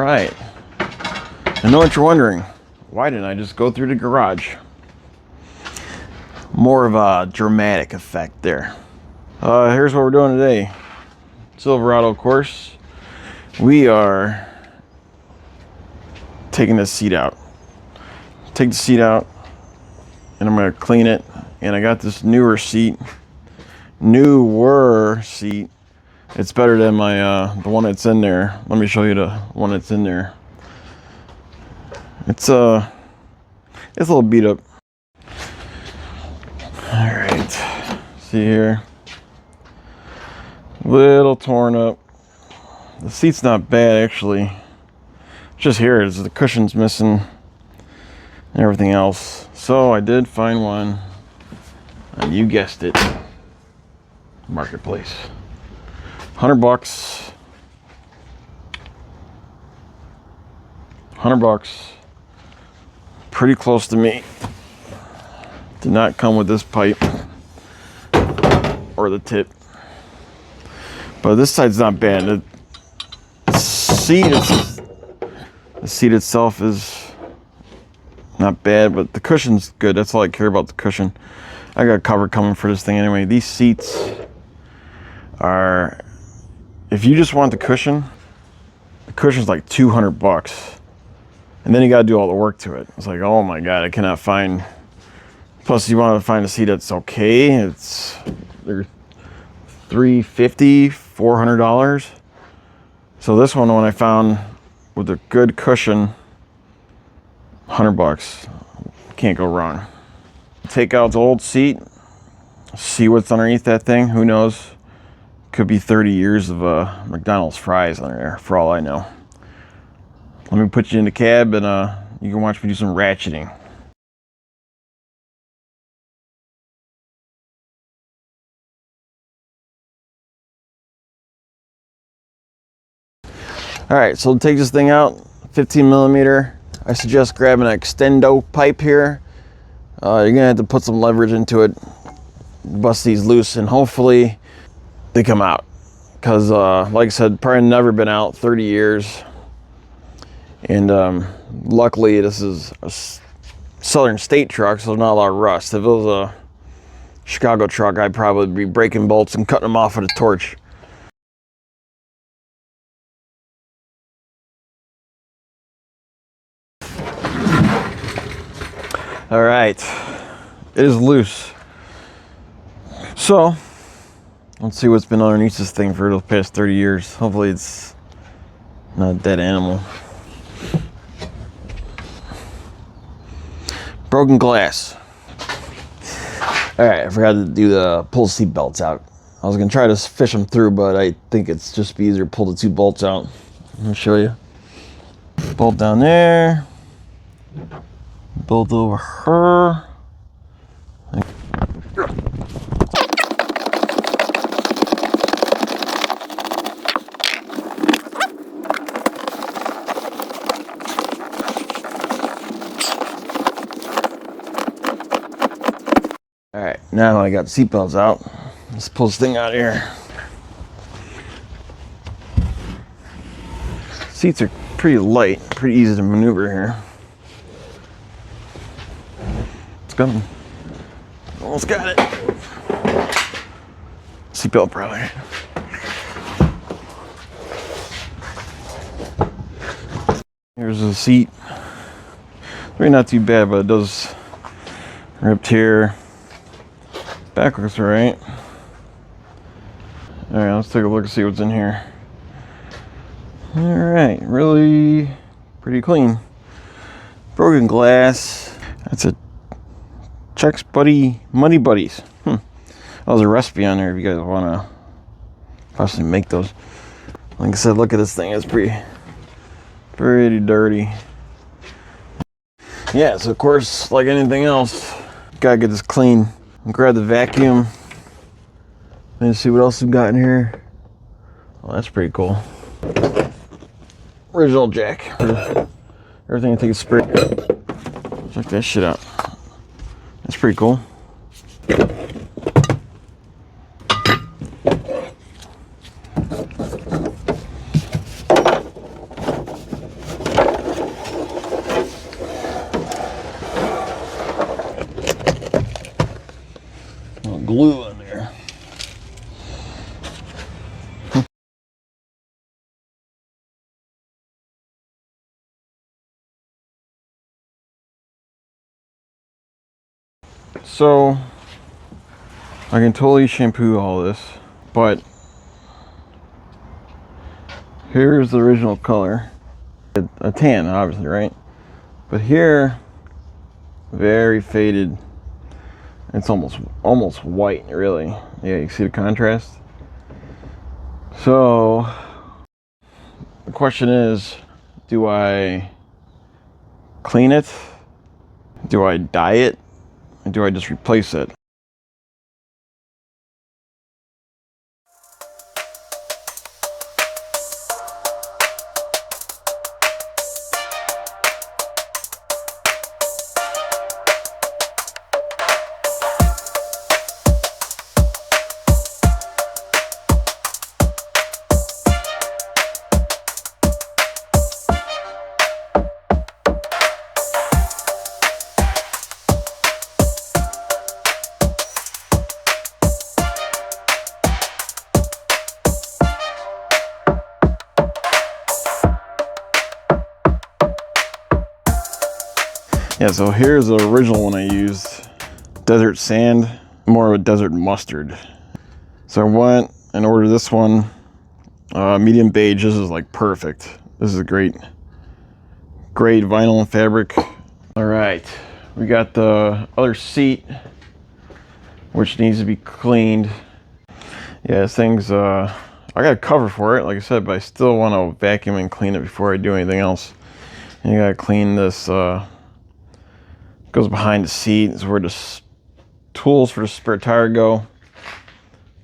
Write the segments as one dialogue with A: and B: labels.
A: right. I know what you're wondering. Why didn't I just go through the garage? More of a dramatic effect there. Here's what we're doing today. Silverado, of course. We are taking the seat out. Take the seat out, and I'm gonna clean it. And I got this newer seat. It's better than my the one that's in there. Let me show you the one that's in there. It's a little beat up. All right, see here, little torn up. The seat's not bad actually. Just here is the cushion's missing and everything else. So I did find one, and you guessed it, Marketplace. $100. $100. Pretty close to me. Did not come with this pipe or the tip, but this side's not bad. The seat itself is not bad, but the cushion's good. That's all I care about, the cushion. I got a cover coming for this thing anyway. These seats are, if you just want the cushion's like $200, and then you got to do all the work to it. It's like, oh my god, I cannot find. Plus, you want to find a seat that's okay. They're $350, $400. So this one, when I found with a good cushion, $100, can't go wrong. Take out the old seat, see what's underneath that thing. Who knows? Could be 30 years of McDonald's fries under there, for all I know. Let me put you in the cab, and you can watch me do some ratcheting. All right, so to take this thing out, 15 millimeter. I suggest grabbing an extendo pipe here. You're gonna have to put some leverage into it, bust these loose, and hopefully they come out. Because like I said, probably never been out, 30 years. And luckily this is a Southern State truck, so there's not a lot of rust. If it was a Chicago truck, I'd probably be breaking bolts and cutting them off with a torch. All right, it is loose. So let's see what's been underneath this thing for the past 30 years. Hopefully it's not a dead animal. Broken glass. All right, I forgot to do the pull seat belts out. I was gonna try to fish them through, but I think it's just easier to pull the two bolts out. I'll show you. Bolt down there. Bolt over her. All right, now I got the seat belts out. Let's pull this thing out of here. Seats are pretty light, pretty easy to maneuver here. It's coming. Almost got it. Seatbelt probably. Here's the seat. Really not too bad, but it does ripped here. Back looks right. All right, let's take a look and see what's in here. All right, really pretty clean. Broken glass. That's a Chex Buddy Muddy Buddies. Oh, there's a recipe on there if you guys want to possibly make those. Like I said, look at this thing. It's pretty dirty. Yeah, so of course, like anything else, gotta get this clean. Grab the vacuum and see what else we've got in here. Oh, that's pretty cool. Original jack. Everything I take a spray. Check that shit out. That's pretty cool. glue in there. So I can totally shampoo all this, but here's the original color. A tan, obviously, right? But here, very faded. It's almost white, really. Yeah, you see the contrast? So the question is, do I clean it? Do I dye it? Or do I just replace it? Yeah, so here's the original one I used. Desert sand, more of a desert mustard. So I went and ordered this one, medium beige. This is like perfect. This is a great vinyl and fabric. All right, we got the other seat, which needs to be cleaned. Yeah, this thing's, I got a cover for it, like I said, but I still want to vacuum and clean it before I do anything else. And you gotta clean this, goes behind the seat. Is where the tools for the spare tire go.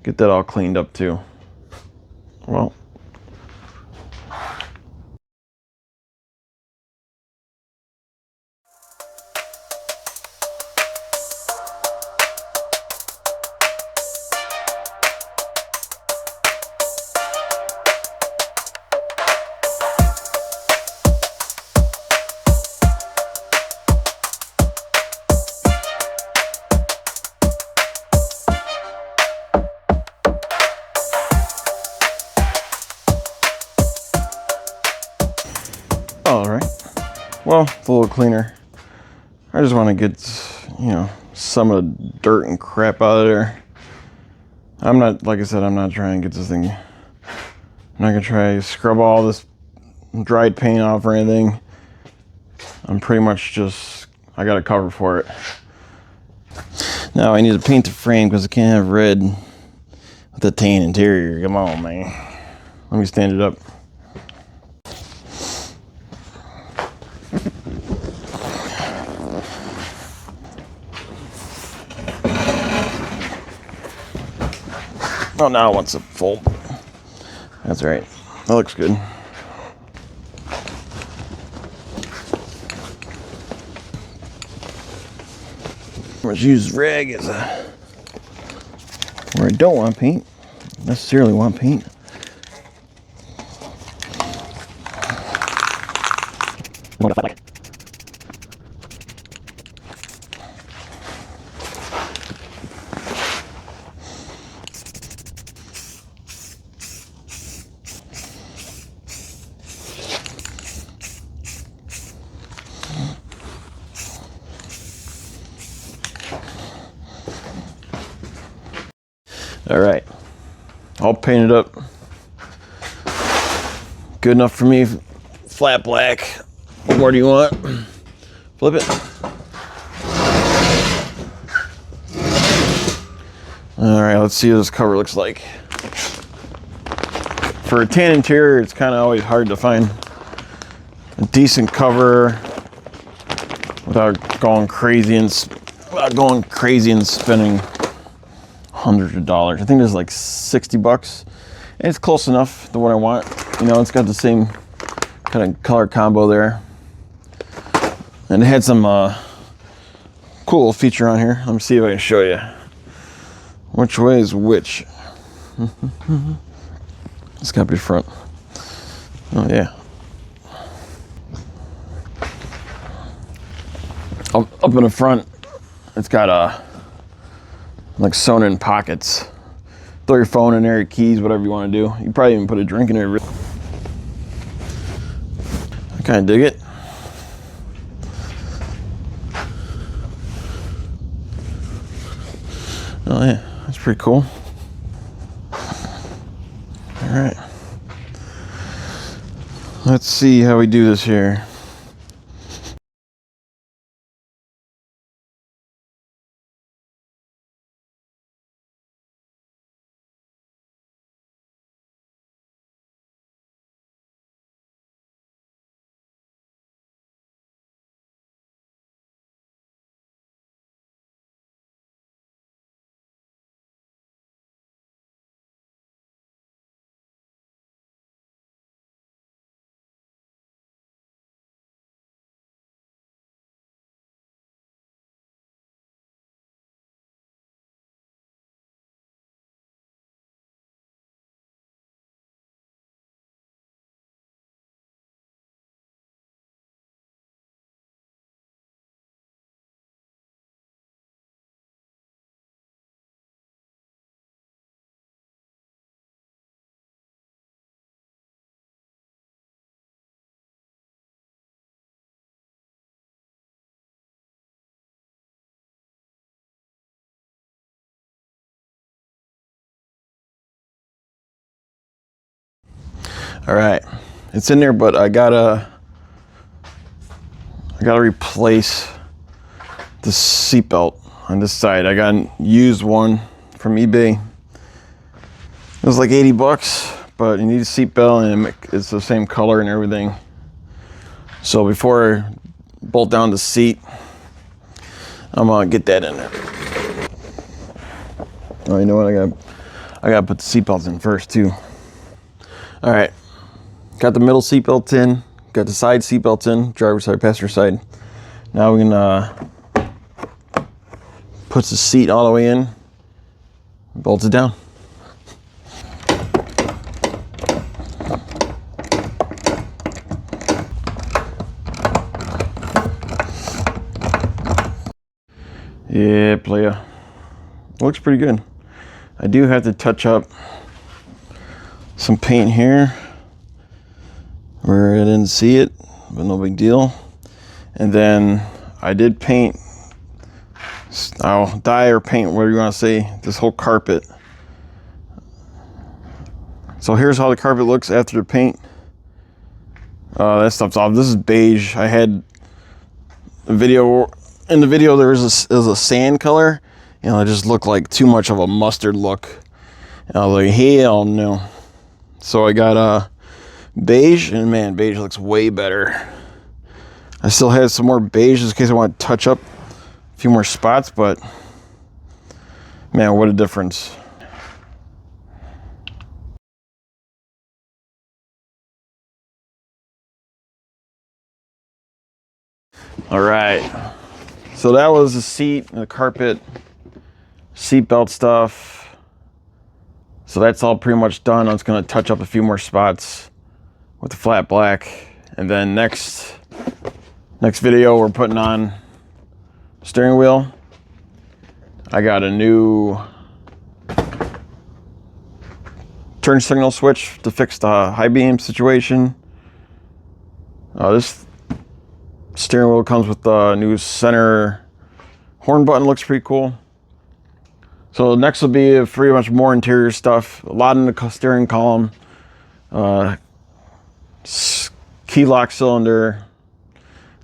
A: Get that all cleaned up too. Well, all right. Well, it's a little cleaner. I just want to get, some of the dirt and crap out of there. I'm not, like I said, I'm not trying to get this thing. I'm not gonna try to scrub all this dried paint off or anything. I'm pretty much just, I got a cover for it. Now I need to paint the frame because I can't have red with the tan interior. Come on, man. Let me stand it up. Oh, now it wants to fold. That's right. That looks good. Let's use rag as a where I don't want paint. Necessarily want paint. All right, all painted up. Good enough for me. Flat black. What more do you want? Flip it. All right, let's see what this cover looks like. For a tan interior, it's kind of always hard to find a decent cover without going crazy and spending hundreds of dollars. I think there's like $60, and it's close enough to what I want. It's got the same kind of color combo there, and it had some cool feature on here. Let me see if I can show you which way is which. It's got to be front. Oh yeah. Up in the front, it's got a like sewn in pockets. Throw your phone in there, your keys, whatever you want to do. You probably even put a drink in there. I kind of dig it. Oh yeah, that's pretty cool. All right. Let's see how we do this here. All right, it's in there, but I gotta replace the seatbelt on this side. I got a used one from eBay. It was like 80 bucks, but you need a seatbelt and it's the same color and everything. So before I bolt down the seat, I'm gonna get that in there. Oh, you know what? I gotta put the seatbelts in first too. All right, got the middle seatbelt in, got the side seatbelts in, driver's side, passenger side. Now we can put the seat all the way in, bolt it down. Yeah, playa. Looks pretty good. I do have to touch up some paint here where I didn't see it, but no big deal. And then I did paint, I'll dye or paint, whatever you want to say, this whole carpet. So here's how the carpet looks after the paint. That stuff's off. This is beige. I had a video. In the video, there was a sand color. You know, it just looked like too much of a mustard look. And I was like, hell no. So I got beige, and man, beige looks way better. I still had some more beige just in case I want to touch up a few more spots, but man, what a difference. All right. So that was the seat, the carpet, seatbelt stuff. So that's all pretty much done. I'm just gonna touch up a few more spots with the flat black. And then next video, we're putting on steering wheel. I got a new turn signal switch to fix the high beam situation. This steering wheel comes with the new center horn button, looks pretty cool. So next will be pretty much more interior stuff, a lot in the steering column, key lock cylinder,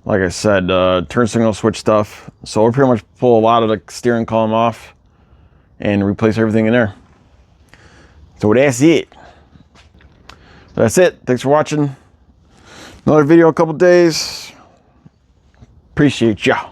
A: like I said, turn signal switch stuff. So we'll pretty much pull a lot of the steering column off and replace everything in there. So that's it. That's it. Thanks for watching. Another video in a couple days. Appreciate ya.